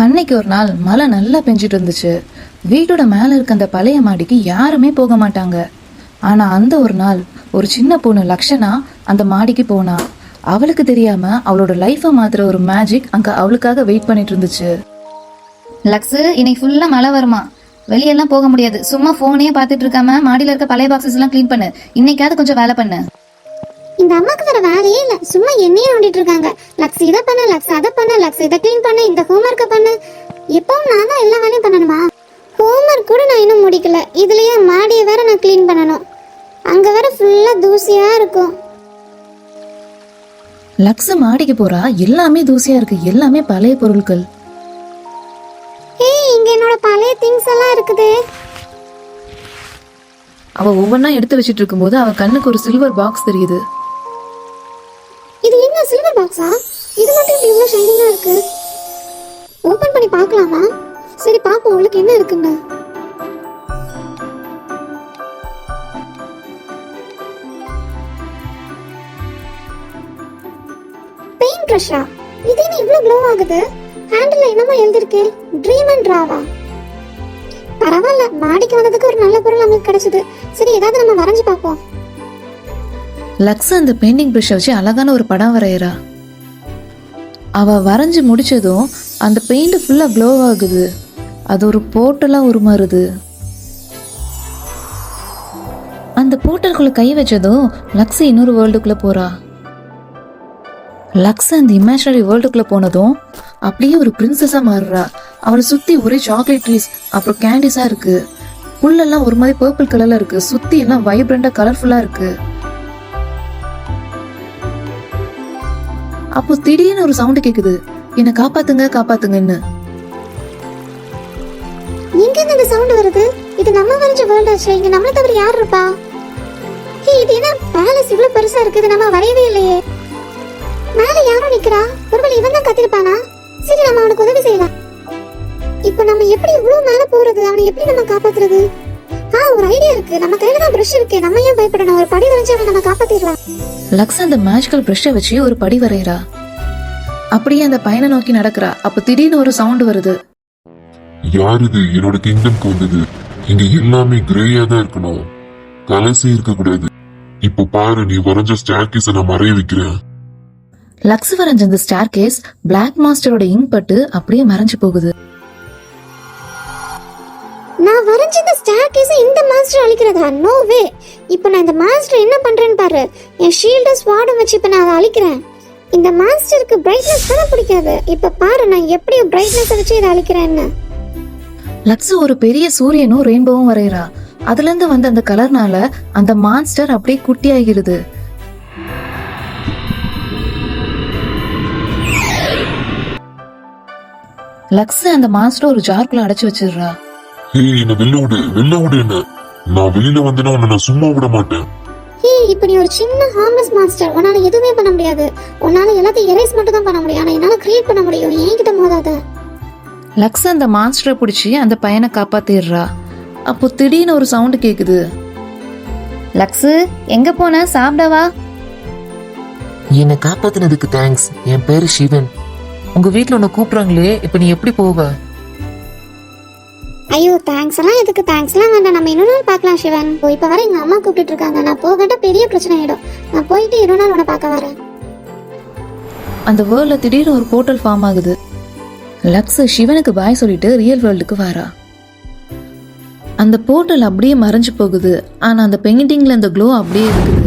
அன்னைக்கு ஒரு நாள் மழை நல்லா பெஞ்சிட்டு இருந்துச்சு. வீட்டோட மேலே இருக்க அந்த பழைய மாடிக்கு யாருமே போக மாட்டாங்க. ஆனால் அந்த ஒரு நாள் ஒரு சின்ன பொண்ணு லக்ஷனா அந்த மாடிக்கு போனா. அவளுக்கு தெரியாம அவளோட லைஃபை மாத்திர ஒரு மேஜிக் அங்கே அவளுக்காக வெயிட் பண்ணிட்டு இருந்துச்சு. லக்ஸு, இன்னைக்கு ஃபுல்லாக மழை வருமா, வெளியெல்லாம் போக முடியாது. சும்மா ஃபோனே பார்த்துட்டு இருக்காம மாடியில் இருக்க பழைய பாக்ஸஸ் எல்லாம் க்ளீன் பண்ணு. இன்னைக்காவது கொஞ்சம் வேலை பண்ணு. இந்த அம்மாக்கு வேற வேலையே இல்ல, சும்மா என்னையே நோண்டிட்டு இருக்காங்க. லக்ஸ் இதை பண்ணு, லக்ஸ் அதை பண்ணு, லக்ஸ் இதை க்ளீன் பண்ணு, இந்த ஹோம்ஒர்க்கை பண்ணு. எப்பவும் நான் தான் எல்லா வேலையும் பண்ணணுமா? ஹோம்ஒர்க் கூட நான் இன்னும் முடிக்கல, இதுலயே மாடியை வேற நான் க்ளீன் பண்ணணும். அங்க வேற ஃபுல்லா தூசியா இருக்கும். லக்ஸ் மாடிக்கு போறா. எல்லாமே தூசியா இருக்கு, எல்லாமே பழைய பொருட்கள். ஏய், இங்க என்னோட பழைய திங்ஸ் எல்லாம் இருக்குது. அவ ஒவ்வொன்னா எடுத்து வச்சிட்டு இருக்கும்போது அவ கண்ணுக்கு ஒரு சில்வர் பாக்ஸ் தெரியுது. இது என்ன சில்வர் பாக்ஸா? இது மட்டும் இப்படி இவ்வளவு ஷைனிங்கா இருக்கு. ஓபன் பண்ணி பார்க்கலாமா? சரி பாப்போம், உங்களுக்கு என்ன இருக்குங்க. பெயிண்ட் பிரஷா? இது என்ன இவ்வளவு க்ளோ ஆகுது? ஹேண்டில் என்னமோ எழுதிருக்கு, ட்ரீம் அண்ட் டிராவா. பரவாயில்ல, மாடிக்கு வந்ததுக்கு ஒரு நல்ல பொருள் நமக்கு கிடைச்சது. சரி, ஏதாவது நம்ம வரைஞ்சு பார்ப்போம். லக்ஸ் அந்த பெயிண்டிங் ப்ரஷ் வச்சு அழகான ஒரு படம் வரைகிறா. அவ வரைஞ்சி முடிச்சதும் அந்த பெயிண்ட் ஃபுல்லா க்ளோ ஆகுது. அது ஒரு போர்ட்டலா உருமாறுது. அந்த போர்ட்டலுக்குள்ள கை வச்சதும் லக்ஸ் இன்னொரு வேர்ல்டுக்குள்ள போறா. லக்ஸ் அந்த இமேஜினரி வேர்ல்டுக்குள்ள போனதும் அப்படியே ஒரு பிரின்சஸா மாறுறா. அவளை சுத்தி ஒரே சாக்லேட் ட்ரீஸ், அப்புறம் கேண்டிஸா இருக்கு. புல்லெல்லாம் ஒரு மாதிரி பர்பிள் கலர்ல இருக்கு. சுத்தி எல்லாம் வைப்ரண்டா கலர்ஃபுல்லா இருக்கு. அப்போ திடீர்னு ஒரு சவுண்ட் கேக்குது, என்ன காப்பாத்துங்க காப்பாத்துங்கன்னு. எங்க இருந்து இந்த சவுண்ட் வருது? இது நம்ம வரைஞ்ச வேர்ல்ட் ஆச்சு. இங்க நம்மள தவிர யார் இருப்பா? ஏய், இது என்ன பேலஸ் இவ்வளவு பெருசா இருக்கு? இது நம்ம வரையவே இல்லையே. மேல யாரோ நிக்கிறா. ஒருவேளை இவன் தான் கத்திருப்பானா? சரி, நம்ம அவனுக்கு உதவி செய்யலாம். இப்போ நம்ம எப்படி இவ்வளவு மேல போறது? அவனை எப்படி நம்ம காப்பாத்துறது? ஒரு ஐடியா இருக்கு. நம்ம கையில தான் பிரஷ் இருக்கு, நம்ம ஏன் பயப்படணும்? ஒரு படி வரைஞ்சு அவனை நம்ம காப்பாத்திடலாம். லக்ஸ் அந்த மேஜிக்கல் பிரஷ்ஷை வச்சு ஒரு படி வரைகிறா. அப்படியே அந்த பையனை நோக்கி நடக்கிறா. அப்ப திடீர்னு ஒரு சவுண்ட் வருது. யார் இது? என்னோட கிங்டம்க்கு வந்தது. இங்க எல்லாமே கிரேயா தான் இருக்கணும், கலசி இருக்க கூடாது. இப்போ பாரு, நீ வரைஞ்ச ஸ்டேர்கேஸை நான் மறைய வைக்கிறேன். லக்ஸ் வரைஞ்ச அந்த ஸ்டார் கேஸ் பிளாக் மாஸ்டரோட இங்க் பட்டு அப்படியே மறைஞ்சு போகுது. நான் வரைஞ்ச இந்த ஸ்டேர்கேஸ் இந்த மாஸ்டர் அழிக்கிறதா? நோ வே. இப்போ நான் இந்த மாஸ்டர் என்ன பண்றேன்னு பாரு. என் ஷீல்ட ஸ்வார்டும் வச்சு இப்போ நான் அதை அழிக்கிறேன். இந்த மாஸ்டருக்கு பிரைட்னஸ் தானே பிடிக்காது. இப்போ பாரு, நான் எப்படி பிரைட்னஸ் வச்சு இதை அழிக்கிறேன்னு. லக்ஸ் ஒரு பெரிய சூரியனும் ரெயின்போவும் வரைகிறா. அதுல இருந்து வந்த அந்த கலர்னால அந்த மான்ஸ்டர் அப்படியே குட்டி ஆகிறது. லக்ஸ் அந்த மான்ஸ்டர் ஒரு ஜார்க்குள்ள அடைச்சு வச்சிடுறா. என்ன வெளில விடு, வெளில விடு. என்ன நான் வெளியில வந்தேன்னா உன்னை நான் சும்மா விட மாட்டேன். இப்போ நீ ஒரு சின்ன ஹார்ம்லெஸ் மாஸ்டர். உன்னால எதுவுமே பண்ண முடியாது. உன்னால எல்லாத்தையும் எரேஸ் மட்டும் தான் பண்ண முடியும். ஆனா என்னால கிரியேட் பண்ண முடியும். என்கிட்ட மோதாத. லக்ஸ் அந்த மான்ஸ்டரை பிடிச்சி அந்த பையனை காப்பாத்திடுறா. அப்போ திடீர்னு ஒரு சவுண்ட் கேக்குது. லக்ஸு, எங்க போன? சாப்பிடவா? என்னை காப்பாத்தினதுக்கு தேங்க்ஸ். என் பேரு சிவன். உங்க வீட்டுல உன்னை கூப்பிடுறாங்களே, இப்ப நீ எப்படி போவ? ஐயோ, தேங்க்ஸ் எல்லாம் எதுக்கு? தேங்க்ஸ் எல்லாம் வேண்டாம், நம்ம இன்னொரு நாள் பார்க்கலாம் சிவன். இப்ப வர எங்க அம்மா கூப்பிட்டு இருக்காங்க. நான் போகட்ட பெரிய பிரச்சனை ஆயிடும். நான் போயிட்டு இன்னொரு நாள் உன்னை பார்க்க வரேன். அந்த வேர்ல்ட்ல திடீர்னு ஒரு போர்ட்டல் ஃபார்ம் ஆகுது. லக்ஸ் சிவனுக்கு பாய் சொல்லிட்டு ரியல் வேர்ல்டுக்கு வரா. அந்த போர்ட்டல் அப்படியே மறைஞ்சு போகுது. ஆனா அந்த பெயிண்டிங்ல அந்த க்ளோ அப்படியே இருக்குது.